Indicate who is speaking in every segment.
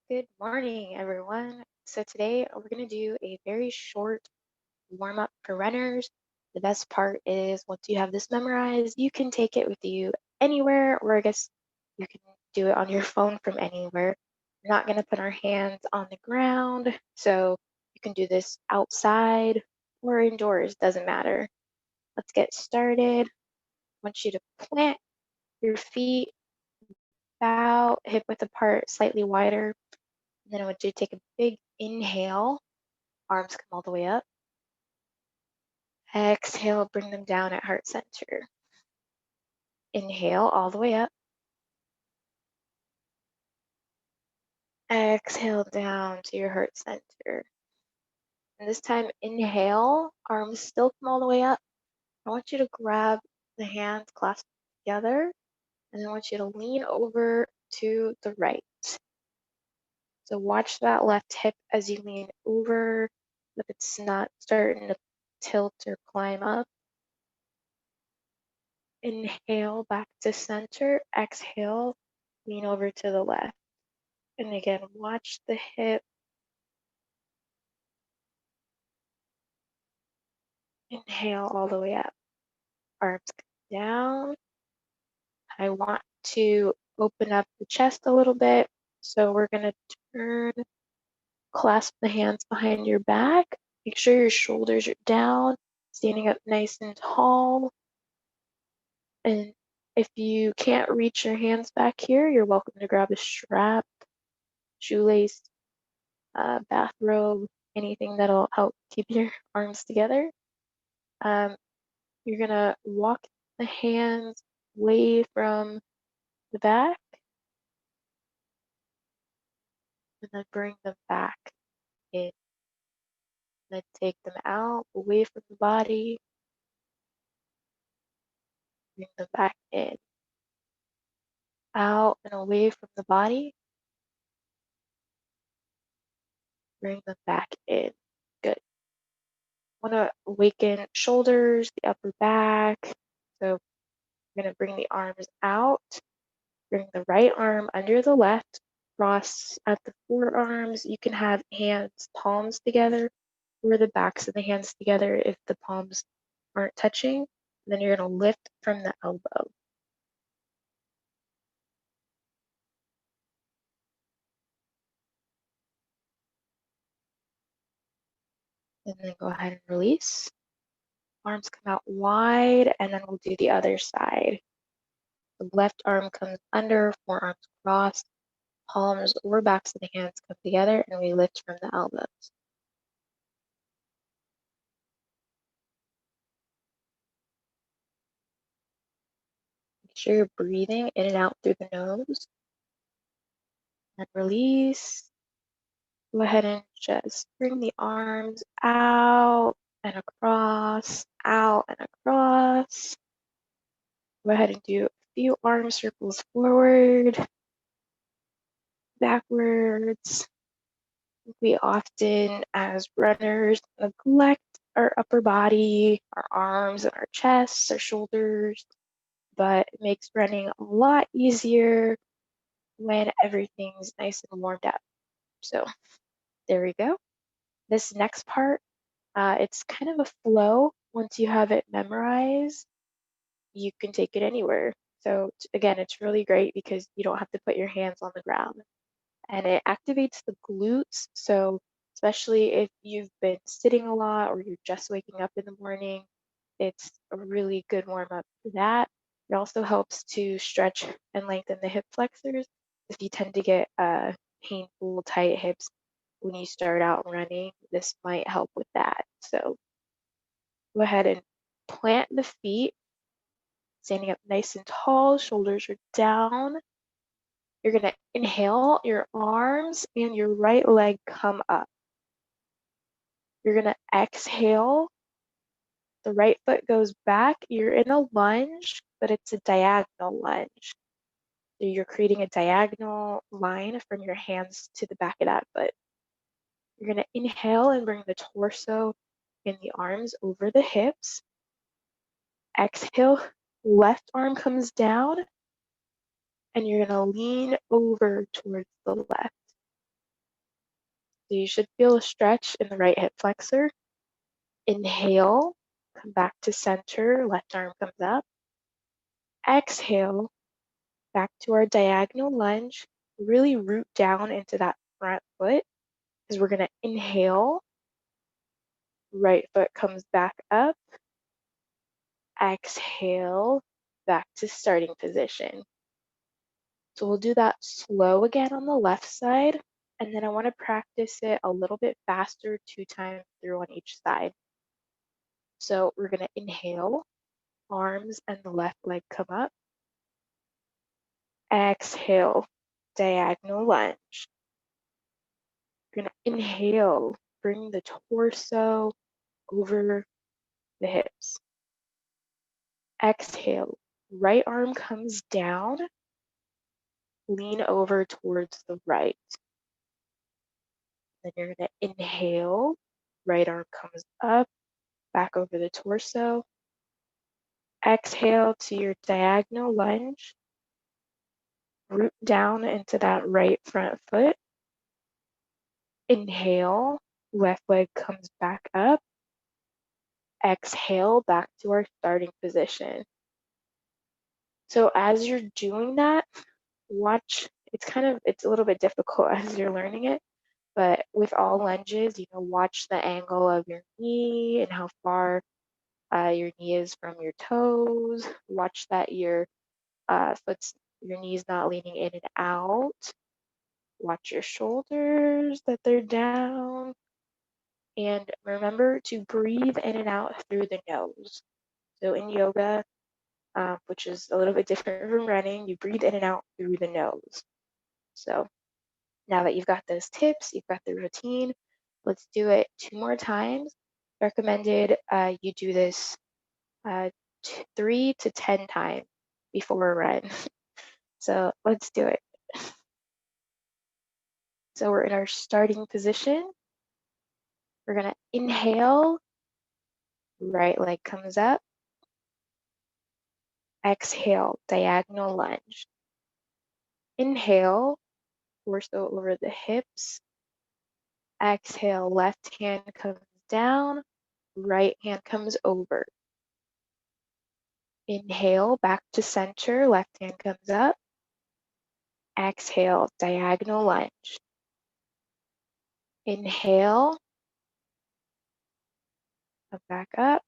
Speaker 1: Good morning, everyone. So today we're going to do a very short warm-up for runners. The best part is once you have this memorized, you can take it with you anywhere, or I guess you can do it on your phone from anywhere. We're not going to put our hands on the ground, so you can do this outside or indoors, doesn't matter. Let's get started. I want you to plant your feet, bow hip width apart, slightly wider. And then I want you to take a big inhale. Arms come all the way up. Exhale, bring them down at heart center. Inhale all the way up. Exhale down to your heart center. And this time, inhale, arms still come all the way up. I want you to grab the hands clasped together, and I want you to lean over to the right. So watch that left hip as you lean over, if it's not starting to tilt or climb up. Inhale back to center. Exhale, lean over to the left. And again, watch the hip. Inhale all the way up. Arms come down. I want to open up the chest a little bit. So we're going to turn, clasp the hands behind your back. Make sure your shoulders are down, standing up nice and tall. And if you can't reach your hands back here, you're welcome to grab a strap, shoelace, bathrobe, anything that'll help keep your arms together. You're gonna walk the hands away from the back and then bring them back in. Then take them out, away from the body, bring them back in. Out and away from the body, bring them back in. Good. Want to awaken shoulders, the upper back. So we're going to bring the arms out, bring the right arm under the left, cross at the forearms. You can have hands, palms together, or the backs of the hands together if the palms aren't touching. Then you're going to lift from the elbow. And then go ahead and release. Arms come out wide, and then we'll do the other side. The left arm comes under, forearms crossed, palms or backs of the hands come together, and we lift from the elbows. Make sure you're breathing in and out through the nose. And release. Go ahead and just bring the arms out and across, out and across. Go ahead and do a few arm circles forward, backwards. We often, as runners, neglect our upper body, our arms and our chests, our shoulders, but it makes running a lot easier when everything's nice and warmed up. So there we go. This next part, it's kind of a flow. Once you have it memorized, you can take it anywhere. So again, it's really great because you don't have to put your hands on the ground. And it activates the glutes. So especially if you've been sitting a lot or you're just waking up in the morning, it's a really good warm up for that. It also helps to stretch and lengthen the hip flexors if you tend to get painful, tight hips when you start out running. This might help with that. So go ahead and plant the feet, standing up nice and tall, shoulders are down. You're going to inhale, your arms and your right leg come up. You're going to exhale, the right foot goes back. You're in a lunge, but it's a diagonal lunge. So you're creating a diagonal line from your hands to the back of that foot. You're going to inhale and bring the torso and the arms over the hips. Exhale, left arm comes down, and you're going to lean over towards the left. So you should feel a stretch in the right hip flexor. Inhale, come back to center, left arm comes up. Exhale, back to our diagonal lunge. Really root down into that front foot because we're going to inhale, right foot comes back up. Exhale, back to starting position. So we'll do that slow again on the left side, and then I want to practice it a little bit faster 2 times through on each side. So we're going to inhale, arms and the left leg come up. Exhale, diagonal lunge. You're going to inhale, bring the torso over the hips. Exhale, right arm comes down, lean over towards the right. Then you're going to inhale, right arm comes up, back over the torso. Exhale to your diagonal lunge. Root down into that right front foot. Inhale, left leg comes back up. Exhale, back to our starting position. So as you're doing that, watch, it's a little bit difficult as you're learning it, but with all lunges, watch the angle of your knee and how far your knee is from your toes. Watch that your knees not leaning in and out. Watch your shoulders, that they're down. And remember to breathe in and out through the nose. So in yoga, which is a little bit different from running, you breathe in and out through the nose. So now that you've got those tips, you've got the routine, let's do it 2 more times. Recommended you do this 3 to 10 times before a run. So let's do it. So we're in our starting position. We're going to inhale, right leg comes up. Exhale, diagonal lunge. Inhale, torso over the hips. Exhale, left hand comes down, right hand comes over. Inhale, back to center, left hand comes up. Exhale, diagonal lunge. Inhale, come back up.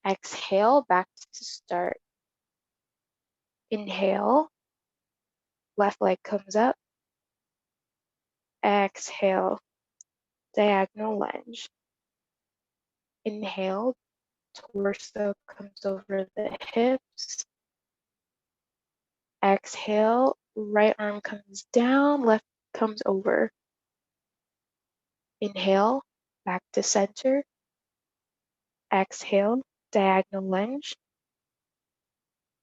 Speaker 1: Exhale, back to start. Inhale, left leg comes up. Exhale, diagonal lunge. Inhale, torso comes over the hips. Exhale, right arm comes down, left comes over. Inhale, back to center. Exhale, diagonal lunge.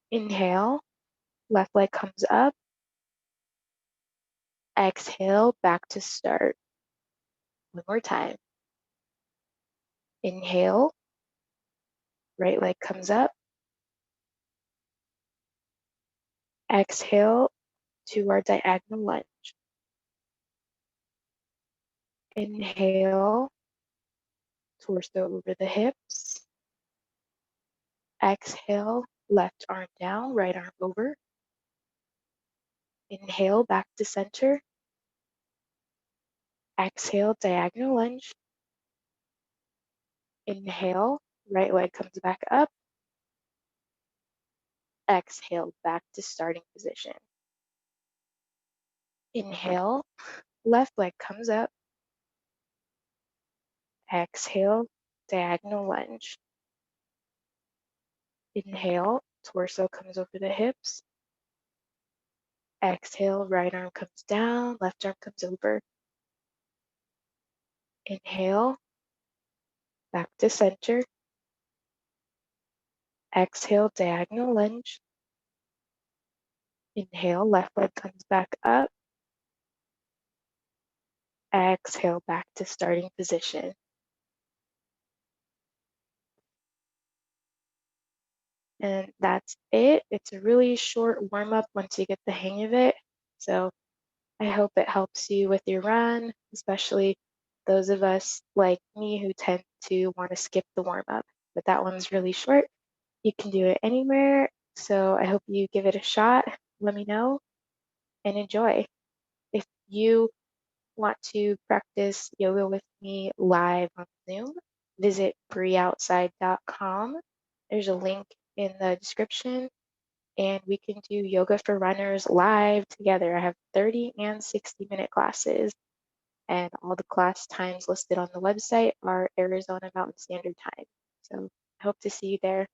Speaker 1: Inhale, left leg comes up. Exhale, back to start. One more time. Inhale, right leg comes up. Exhale to our diagonal lunge. Inhale, torso over the hips. Exhale, left arm down, right arm over. Inhale, back to center. Exhale, diagonal lunge. Inhale, right leg comes back up. Exhale, back to starting position. Inhale, left leg comes up. Exhale, diagonal lunge. Inhale, torso comes over the hips. Exhale, right arm comes down, left arm comes over. Inhale, back to center. Exhale, diagonal lunge. Inhale, left leg comes back up. Exhale, back to starting position. And that's it. It's a really short warm up once you get the hang of it. So I hope it helps you with your run, especially those of us like me who tend to want to skip the warm up. But that one's really short. You can do it anywhere. So I hope you give it a shot. Let me know and enjoy. If you want to practice yoga with me live on Zoom, visit BreOutside.com. There's a link in the description, and we can do yoga for runners live together. I have 30 and 60-minute classes, and all the class times listed on the website are Arizona Mountain Standard Time. So I hope to see you there.